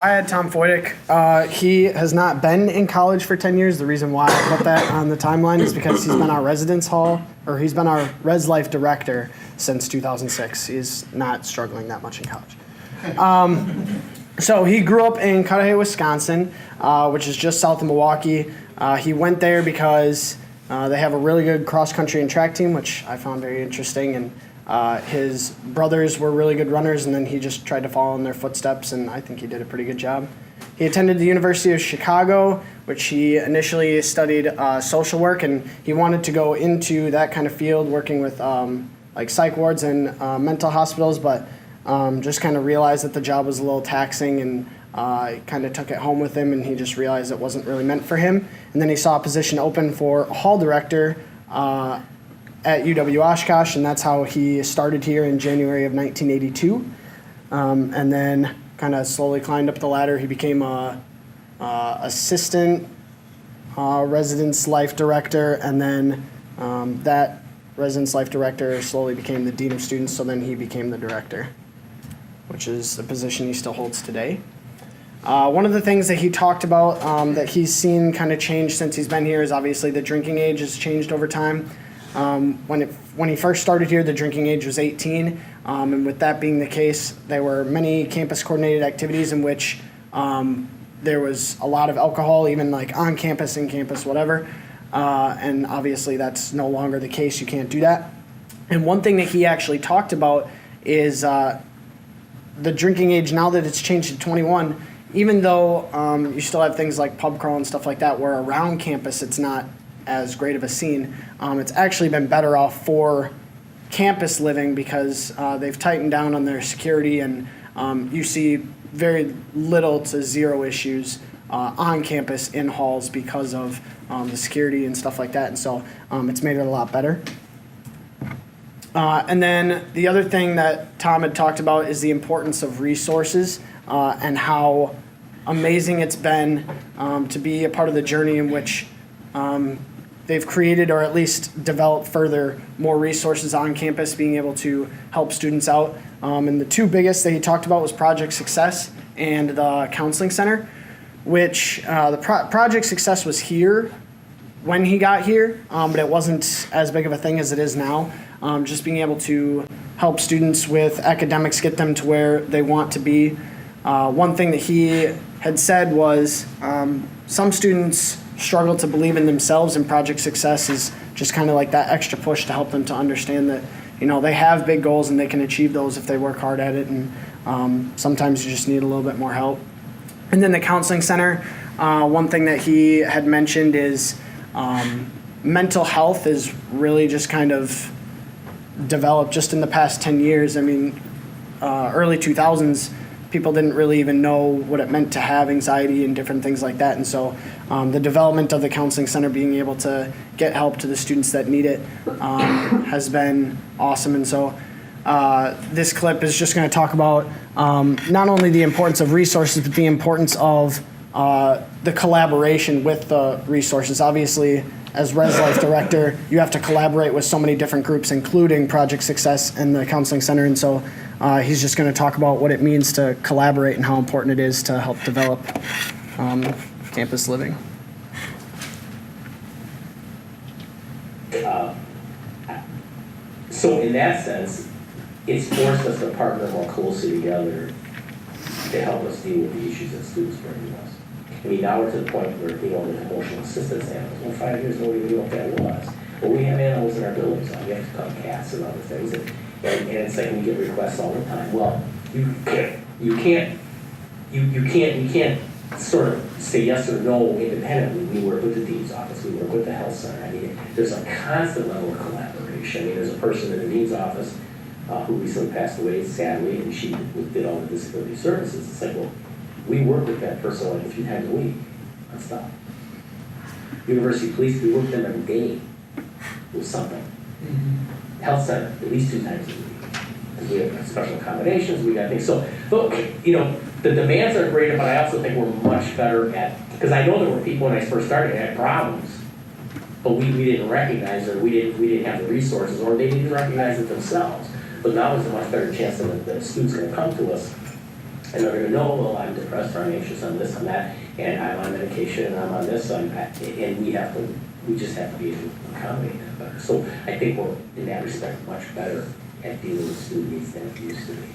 I had Tom Fojtik. He has not been in college for 10 years. The reason why I put that on the timeline is because he's been our he's been our Res Life director since 2006. He's not struggling that much in college. So he grew up in Cudahy, Wisconsin, which is just south of Milwaukee. He went there because they have a really good cross-country and track team, which I found very interesting. And his brothers were really good runners, and then he just tried to follow in their footsteps, and I think he did a pretty good job. He attended the University of Chicago, which he initially studied social work, and he wanted to go into that kind of field, working with like psych wards and mental hospitals, but just kind of realized that the job was a little taxing, and kind of took it home with him, and he just realized it wasn't really meant for him. And then he saw a position open for a hall director at UW-Oshkosh, and that's how he started here in January of 1982. And then kind of slowly climbed up the ladder. He became a assistant residence life director, and then that residence life director slowly became the dean of students, so then he became the director, which is a position he still holds today. One of the things that he talked about that he's seen kind of change since he's been here is obviously the drinking age has changed over time. When he first started here, the drinking age was 18, and with that being the case, there were many campus-coordinated activities in which there was a lot of alcohol, even like on campus, in campus, whatever, and obviously that's no longer the case. You can't do that. And one thing that he actually talked about is the drinking age, now that it's changed to 21, even though you still have things like pub crawl and stuff like that, where around campus it's not as great of a scene, it's actually been better off for campus living because they've tightened down on their security, and you see very little to zero issues on campus in halls because of the security and stuff like that, and so it's made it a lot better. And then the other thing that Tom had talked about is the importance of resources and how amazing it's been to be a part of the journey in which they've created, or at least developed further, more resources on campus, being able to help students out. And the two biggest that he talked about was Project Success and the Counseling Center, which the Project Success was here when he got here, but it wasn't as big of a thing as it is now. Just being able to help students with academics, get them to where they want to be. One thing that he had said was some students struggle to believe in themselves, and Project Success is just kind of like that extra push to help them to understand that, you know, they have big goals and they can achieve those if they work hard at it, and sometimes you just need a little bit more help. And then the Counseling Center, one thing that he had mentioned is mental health is really just kind of developed just in the past 10 years. I mean, early 2000s, people didn't really even know what it meant to have anxiety and different things like that. And so the development of the Counseling Center, being able to get help to the students that need it, has been awesome. And so this clip is just going to talk about not only the importance of resources, but the importance of the collaboration with the resources. Obviously, as Res Life Director, you have to collaborate with so many different groups, including Project Success and the Counseling Center. And so he's just going to talk about what it means to collaborate and how important it is to help develop campus living. So in that sense, it's forced us to partner more closely together to help us deal with the issues that students bring to us. I mean, now we're to the point where, you know, the emotional assistance animals, well, 5 years ago, we didn't know what that was. But we have animals in our buildings now. We have to cut cats and other things. And it's like we get requests all the time. Well, you can't sort of say yes or no independently. We work with the dean's office. We work with the health center. I mean, there's a constant level of collaboration. I mean, there's a person in the dean's office who recently passed away, sadly, and she did all the disability services. It's like, well, we work with that person like a few times a week on stuff. University police, we work with them every day with something. Mm-hmm. Health center, at least 2 times a week. Because we have special accommodations, we got things. So, you know, the demands are greater, but I also think we're much better at, because I know there were people when I first started that had problems, but we didn't recognize it, we didn't have the resources, or they didn't recognize it themselves. But now there's a much better chance that the students are going to come to us And they're gonna know, well, I'm depressed, or I'm anxious, I'm this, I'm that, and I'm on medication, and I'm on this, and we just have to be able to accommodate that better. So I think we're, in that respect, much better at dealing with student needs than we used to be.